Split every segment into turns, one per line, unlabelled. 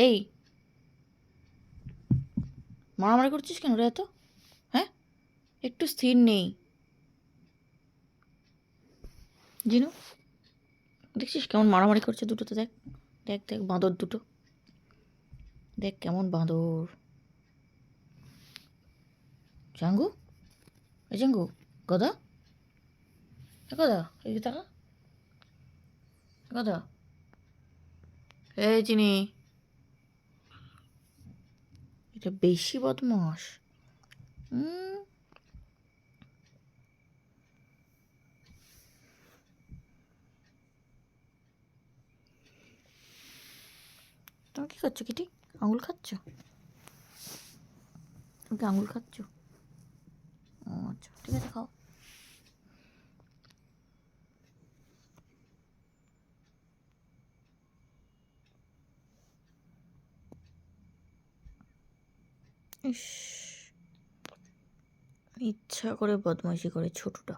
এই মারামারি করছিস কেন রে এত? হ্যাঁ, একটু স্থির নেই। জিনু, দেখছিস কেমন মারামারি করছে দুটোতে? দেখ দেখ দেখ, বাঁদর দুটো দেখ কেমন বাঁদর। জাঙ্গু, এই জাঙ্গু, গদা, গদা, এই টাকা, গদা, এই চিনি, এটা বেশি বদমাস। তুমি কী করছো কিটি? আঙুল খাচ্ছ? তুমি কি আঙুল খাচ্ছ? ও আচ্ছা, ঠিক আছে, খাও। ইস, ইচ্ছা করে বদমাইশি করে ছোটটা।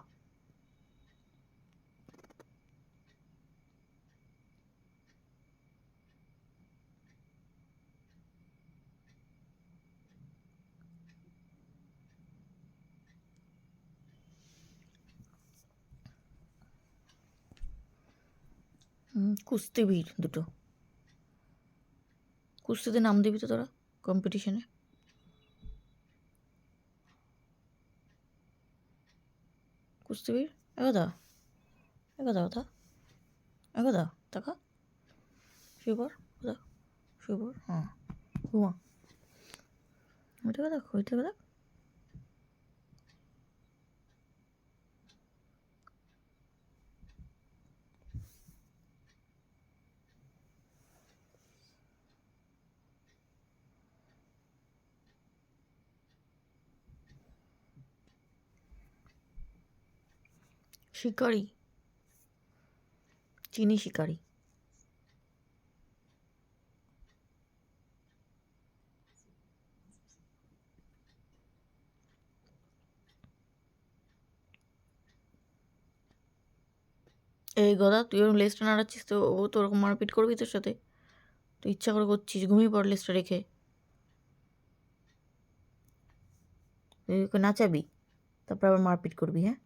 কুস্তিবীর দুটো, কুস্তিতে নাম দিবি তো তোরা কম্পিটিশনে? কুস্তিবীর, একদা একদা কথা, একদা টাকা, শুয়ে কোথা, শুয়ে হ্যাঁ, ঘুমা। ওইটা দেখ, ওইটা দেখ। শিকারি, চিনি শিকারি। এই গদা, তুই ওরকম লেজটা নাড়াচ্ছিস তো ও তো ওরকম মারপিট করবি তোর সাথে? তুই ইচ্ছা করে করছিস, ঘুমিয়ে পড় লেজটা রেখে। তুই ওকে নাচাবি, তারপর আবার মারপিট করবি, হ্যাঁ?